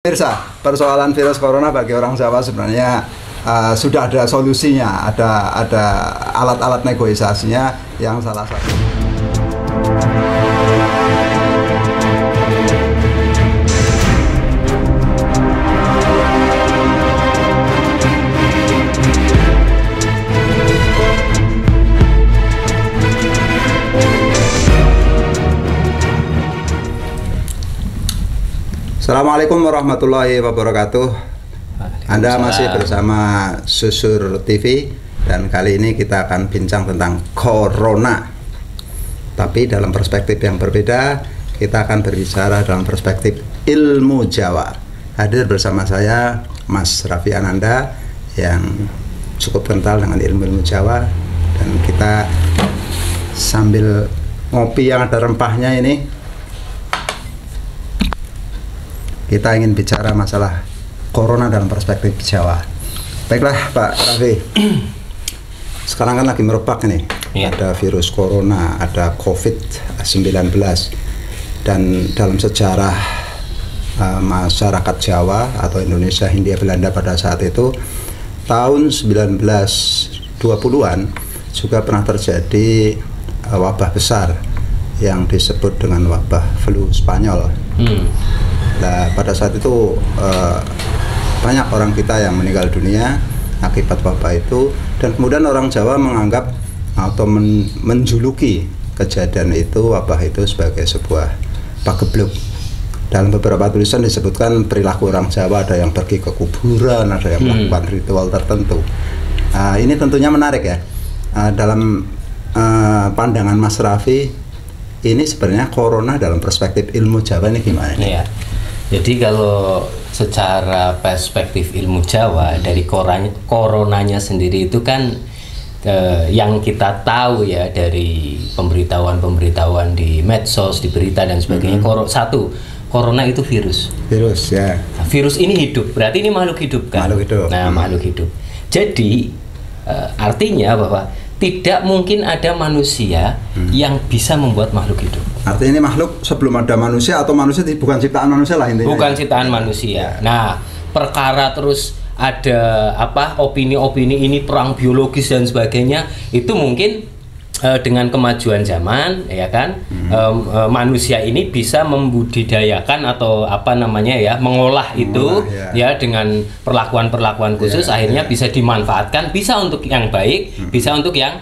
Pemirsa, persoalan virus corona bagi orang Jawa sebenarnya sudah ada solusinya, ada alat-alat negosiasinya yang salah satu. Assalamualaikum warahmatullahi wabarakatuh. Anda masih bersama Susur TV dan kali ini kita akan bincang tentang corona. Tapi dalam perspektif yang berbeda, kita akan berbicara dalam perspektif ilmu Jawa. Hadir bersama saya Mas Raffi Ananda yang cukup kental dengan ilmu Jawa, dan kita sambil ngopi yang ada rempahnya ini, kita ingin bicara masalah corona dalam perspektif Jawa. Baiklah Pak Raffi, sekarang kan lagi merebak nih, ada virus corona, ada COVID-19, dan dalam sejarah masyarakat Jawa atau Indonesia, Hindia Belanda pada saat itu, tahun 1920-an juga pernah terjadi wabah besar yang disebut dengan wabah flu Spanyol. Nah, pada saat itu banyak orang kita yang meninggal dunia akibat wabah itu, dan kemudian orang Jawa menganggap atau menjuluki kejadian itu, wabah itu, sebagai sebuah pagebluk. Dalam beberapa tulisan disebutkan perilaku orang Jawa, ada yang pergi ke kuburan, ada yang melakukan ritual tertentu. Ini tentunya menarik ya. Dalam pandangan Mas Raffi, ini sebenarnya corona dalam perspektif ilmu Jawa ini gimana? Iya. Jadi kalau secara perspektif ilmu Jawa, dari coronanya sendiri itu kan yang kita tahu ya dari pemberitahuan di medsos, di berita dan sebagainya. Satu, corona itu virus. Virus ya. Nah, virus ini hidup, berarti ini makhluk hidup kan? Makhluk hidup. Nah, makhluk hidup. Jadi artinya bahwa tidak mungkin ada manusia yang bisa membuat makhluk hidup. Artinya ini makhluk sebelum ada manusia, atau manusia bukan ciptaan manusia lah intinya. Bukan ciptaan manusia. Nah, perkara terus ada opini-opini ini perang biologis dan sebagainya, itu mungkin dengan kemajuan zaman ya kan, manusia ini bisa membudidayakan atau mengolah itu ya dengan perlakuan-perlakuan khusus, akhirnya bisa dimanfaatkan, bisa untuk yang baik, bisa untuk yang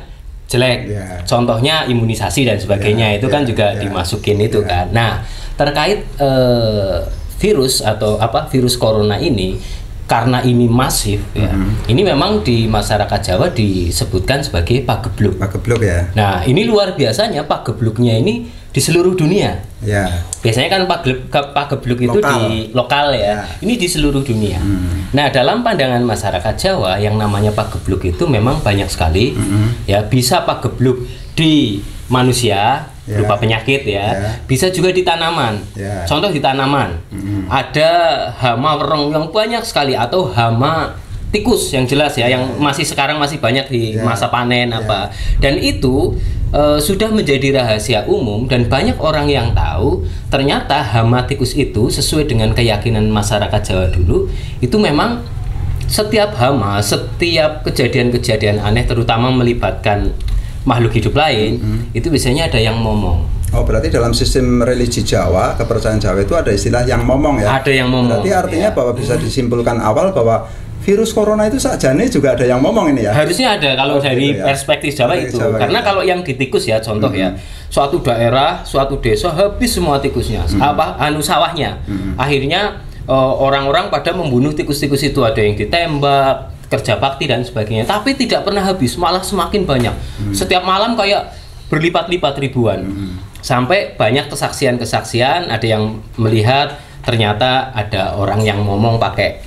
jelek. Contohnya imunisasi dan sebagainya, itu kan juga dimasukin itu kan. Nah, terkait virus atau virus corona ini, karena ini masif ya, ini memang di masyarakat Jawa disebutkan sebagai pagebluk. Pagebluk ya. Nah, ini luar biasanya pagebluknya ini di seluruh dunia. Ya. Biasanya kan pagebluk itu di lokal ya. Ini di seluruh dunia. Nah, dalam pandangan masyarakat Jawa, yang namanya pagebluk itu memang banyak sekali. Ya, bisa pagebluk di manusia berupa penyakit ya, bisa juga di tanaman. Contoh di tanaman, ada hama wereng yang banyak sekali, atau hama tikus yang jelas ya, yang sekarang masih banyak di masa panen dan itu sudah menjadi rahasia umum, dan banyak orang yang tahu ternyata hama tikus itu sesuai dengan keyakinan masyarakat Jawa dulu, itu memang setiap hama, setiap kejadian-kejadian aneh terutama melibatkan makhluk hidup lain, itu biasanya ada yang momong. Oh, berarti dalam sistem religi Jawa, kepercayaan Jawa itu ada istilah yang momong ya? Ada yang momong. Berarti artinya bahwa bisa disimpulkan awal bahwa virus corona itu sakjane juga ada yang momong ini ya? Harusnya ada kalau dari perspektif Jawa itu. Karena kalau yang di tikus ya, contoh ya, suatu daerah, suatu desa habis semua tikusnya, sawahnya. Akhirnya orang-orang pada membunuh tikus-tikus itu, ada yang ditembak, kerja bakti dan sebagainya, tapi tidak pernah habis, malah semakin banyak. Setiap malam kayak berlipat-lipat ribuan. Sampai banyak kesaksian-kesaksian, ada yang melihat ternyata ada orang yang ngomong pakai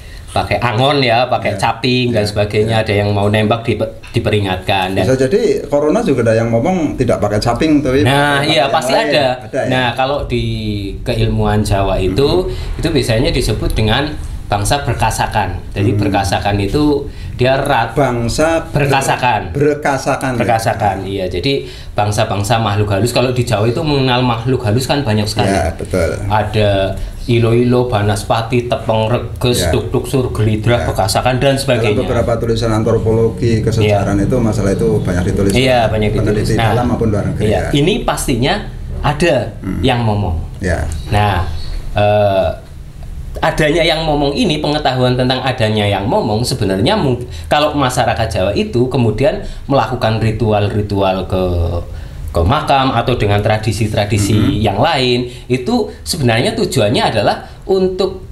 angon ya, pakai caping dan sebagainya, ada yang mau nembak diperingatkan. Dan bisa jadi corona juga ada yang ngomong tidak pakai caping tuh. Nah, iya pasti ada. Nah, kalau di keilmuan Jawa itu biasanya disebut dengan bangsa berkasakan. Jadi berkasakan itu dia bangsa berkasakan. Berkasakan. Iya. Jadi bangsa-bangsa makhluk halus. Kalau di Jawa itu mengenal makhluk halus kan banyak sekali. Ya, betul. Ada ilo-ilo, banaspati, tepeng reges, tuk-tuk sur, gelidrah, bekasakan dan sebagainya. Dalam beberapa tulisan antropologi kesejaraan itu masalah itu banyak ditulis. Iya, banyak ditulis. Dalam maupun luar negeri. Iya. Ini pastinya ada yang ngomong. Ya. Nah, adanya yang ngomong ini, pengetahuan tentang adanya yang ngomong sebenarnya kalau masyarakat Jawa itu kemudian melakukan ritual-ritual ke makam atau dengan tradisi-tradisi yang lain, itu sebenarnya tujuannya adalah untuk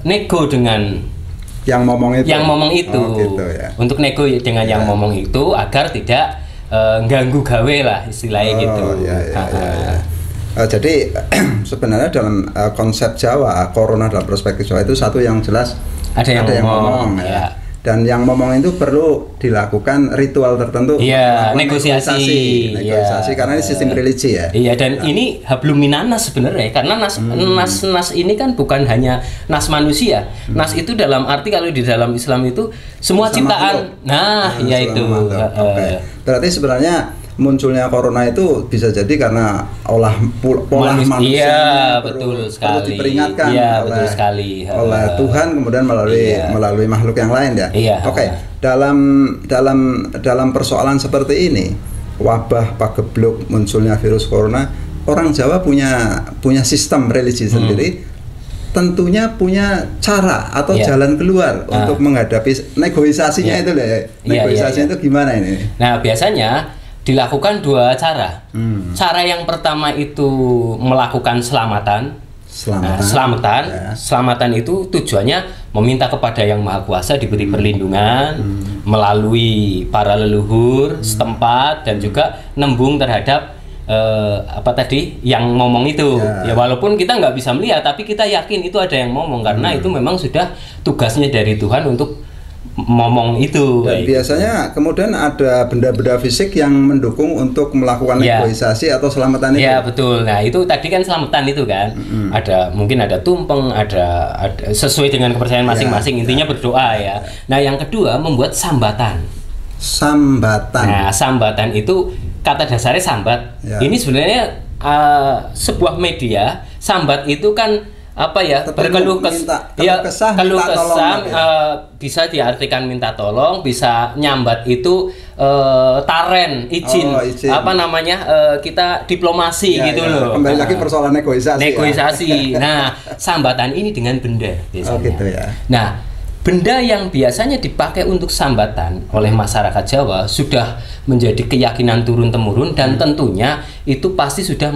nego dengan yang ngomong itu. Oh, gitu, ya. Untuk nego dengan yang ngomong itu agar tidak ganggu gawe lah istilahnya gitu. Jadi sebenarnya dalam konsep Jawa, corona dalam perspektif Jawa itu satu yang jelas ada yang ngomong ya. Dan yang ngomong itu perlu dilakukan ritual tertentu, negosiasi karena ini sistem religi ya. Iya, dan ini hablum minanas sebenarnya, karena nas ini kan bukan hanya nas manusia. Nas itu dalam arti kalau di dalam Islam itu semua ciptaan. Yaitu. Berarti sebenarnya munculnya corona itu bisa jadi karena pola manusia. Iya, betul sekali. Perlu diperingatkan oleh Tuhan, kemudian melalui makhluk yang lain ya. Iya. Dalam persoalan seperti ini, wabah pagebluk munculnya virus corona, orang Jawa punya sistem religi sendiri. Tentunya punya cara atau jalan keluar untuk menghadapi negosiasinya itu deh. Negosiasinya itu gimana ini? Nah, biasanya dilakukan dua cara. Cara yang pertama itu melakukan selamatan. Selamatan itu tujuannya meminta kepada Yang Maha Kuasa diberi perlindungan melalui para leluhur setempat dan juga nembung terhadap yang ngomong itu. Ya walaupun kita nggak bisa melihat, tapi kita yakin itu ada yang ngomong karena itu memang sudah tugasnya dari Tuhan untuk ngomong itu. Dan biasanya kemudian ada benda-benda fisik yang mendukung untuk melakukan negosiasi atau selamatan itu. Iya, betul. Nah, itu tadi kan selamatan itu kan. Mungkin ada tumpeng, ada sesuai dengan kepercayaan masing-masing, intinya berdoa ya. Nah, yang kedua membuat sambatan. Nah, sambatan itu kata dasarnya sambat. Ini sebenarnya sebuah media. Sambat itu kan berkeluh kesah, bisa diartikan minta tolong, bisa nyambat itu taren, izin. Kita diplomasi loh. Kembali lagi persoalan negosiasi. Nah, sambatan ini dengan benda biasanya. Nah, benda yang biasanya dipakai untuk sambatan oleh masyarakat Jawa sudah menjadi keyakinan turun-temurun dan tentunya itu pasti sudah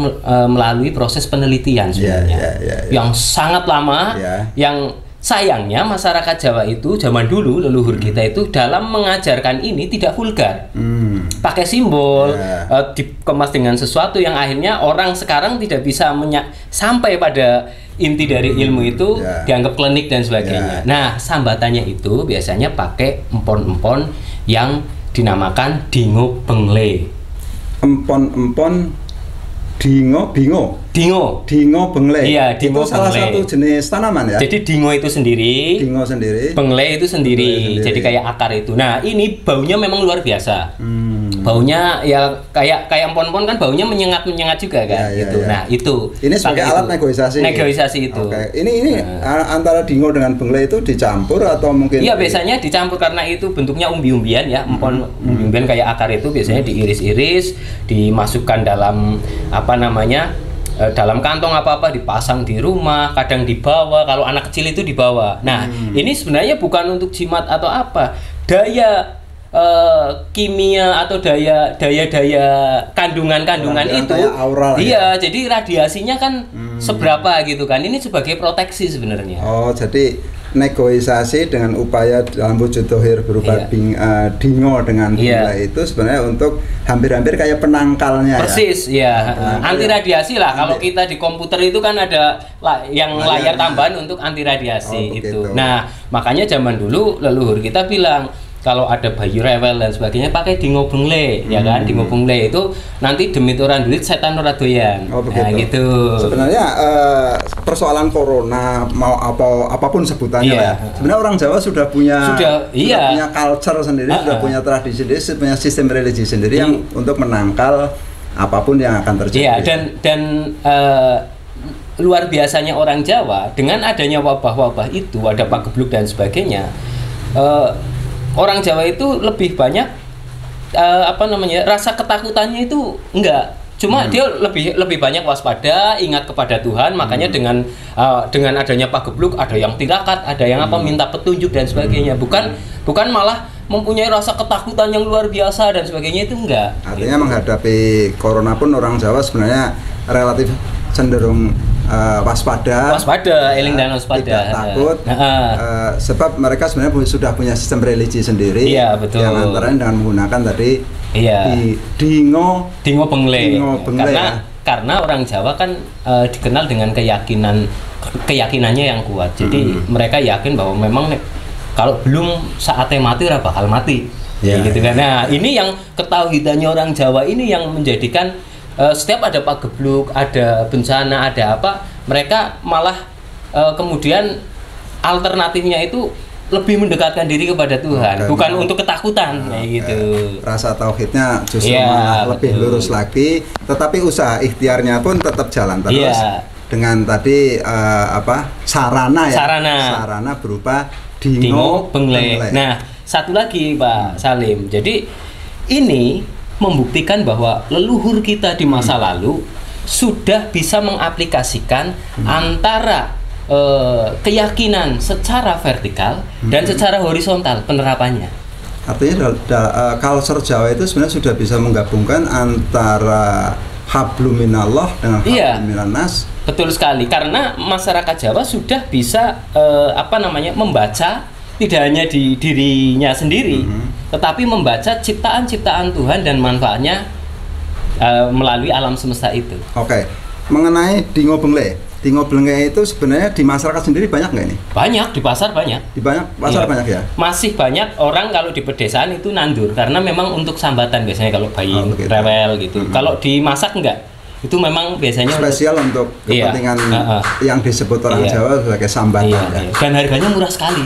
melalui proses penelitian sebenarnya yang sangat lama. Yang sayangnya masyarakat Jawa itu zaman dulu leluhur kita itu dalam mengajarkan ini tidak vulgar, pakai simbol, dikemas dengan sesuatu yang akhirnya orang sekarang tidak bisa sampai pada inti dari ilmu itu, dianggap klinik dan sebagainya. Nah, sambatannya itu biasanya pakai empon-empon yang dinamakan dingo bengle. Empon-empon dingo bengle. Iya, dingo itu salah satu jenis tanaman ya. Jadi dingo itu sendiri, bengle itu sendiri. Jadi kayak akar itu. Nah, ini baunya memang luar biasa. Baunya ya kayak empon-empon kan baunya menyengat juga kan Nah, itu. Ini sebagai alat negosiasi. Negosiasi itu. Ini antara dingo dengan bengle itu dicampur atau mungkin? Iya, biasanya dicampur karena itu bentuknya umbi-umbian ya. Empon umbi-umbian kayak akar itu biasanya diiris-iris, dimasukkan dalam dalam kantong apa-apa, dipasang di rumah, kadang dibawa, kalau anak kecil itu dibawa. Nah, ini sebenarnya bukan untuk jimat atau apa. Daya kimia atau daya kandungan itu jadi radiasinya kan seberapa gitu kan, ini sebagai proteksi sebenarnya. Jadi negosiasi dengan upaya dalam wujud dohir berupa dingo dengan bunga itu sebenarnya untuk hampir-hampir kayak penangkalnya. Persis anti radiasi lah. Kalau kita di komputer itu kan ada yang layar tambahan untuk anti radiasi itu. Nah, makanya zaman dulu leluhur kita bilang kalau ada bayi rewel dan sebagainya pakai dingo bengle, ya kan? Dingo bengle itu nanti demi orang duit setan ora doyan. Nah, gitu. Sebenarnya persoalan corona mau apapun sebutannya ya. Sebenarnya orang Jawa sudah punya culture sendiri, sudah punya tradisi sendiri, punya sistem religi sendiri yang untuk menangkal apapun yang akan terjadi. Iya, dan luar biasanya orang Jawa dengan adanya wabah-wabah itu, ada pagebluk dan sebagainya, orang Jawa itu lebih banyak rasa ketakutannya itu enggak. Cuma dia lebih banyak waspada, ingat kepada Tuhan, makanya dengan adanya pagebluk ada yang tirakat, ada yang minta petunjuk dan sebagainya. Bukan malah mempunyai rasa ketakutan yang luar biasa dan sebagainya, itu enggak. Artinya menghadapi corona pun orang Jawa sebenarnya relatif cenderung waspada, eling dan waspada, tidak takut, sebab mereka sebenarnya sudah punya sistem religi sendiri, iya, betul. Yang antaranya dengan menggunakan tadi dingo bengle, karena orang Jawa kan dikenal dengan keyakinannya yang kuat. Jadi mereka yakin bahwa memang kalau belum saatnya mati ora bakal mati, gitu kan. Nah, ini yang ketauhidannya orang Jawa ini yang menjadikan setiap ada pagebluk, ada bencana, ada apa, mereka malah kemudian alternatifnya itu lebih mendekatkan diri kepada Tuhan, bukan untuk ketakutan, kayak gitu. Rasa tauhidnya justru malah lebih lurus lagi, tetapi usaha ikhtiarnya pun tetap jalan terus dengan tadi sarana berupa dingo bengle. Nah, satu lagi Pak Salim, jadi ini membuktikan bahwa leluhur kita di masa lalu sudah bisa mengaplikasikan antara keyakinan secara vertikal dan secara horizontal penerapannya. Artinya culture Jawa itu sebenarnya sudah bisa menggabungkan antara hablum minallah dengan hablum minannas. Betul sekali, karena masyarakat Jawa sudah bisa membaca tidak hanya di dirinya sendiri, tetapi membaca ciptaan-ciptaan Tuhan dan manfaatnya melalui alam semesta itu. Oke. Mengenai dingo bengle itu sebenarnya di masyarakat sendiri banyak nggak ini? Banyak, di pasar banyak. Di pasar banyak ya? Masih banyak orang kalau di pedesaan itu nandur, karena memang untuk sambatan biasanya kalau bayi rewel gitu. Kalau dimasak enggak, itu memang biasanya spesial untuk kepentingan yang disebut orang Jawa sebagai sambatan. Dan harganya murah sekali.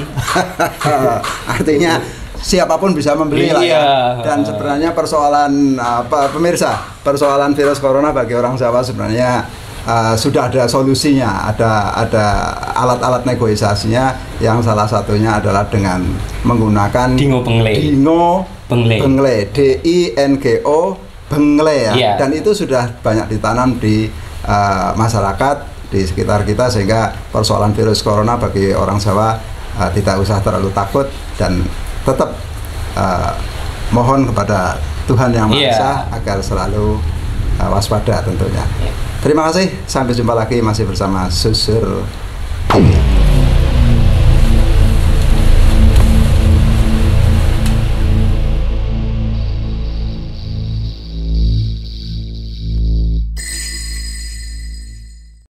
Artinya siapapun bisa membeli lah ya. Dan sebenarnya persoalan pemirsa, persoalan virus corona bagi orang Jawa sebenarnya sudah ada solusinya, ada alat-alat negosiasinya, yang salah satunya adalah dengan menggunakan dingo bengle, DINGO bengle ya. Dan itu sudah banyak ditanam di masyarakat di sekitar kita, sehingga persoalan virus corona bagi orang Jawa tidak usah terlalu takut, dan tetap mohon kepada Tuhan Yang Maha Esa agar selalu waspada tentunya. Terima kasih, sampai jumpa lagi masih bersama Susur TV.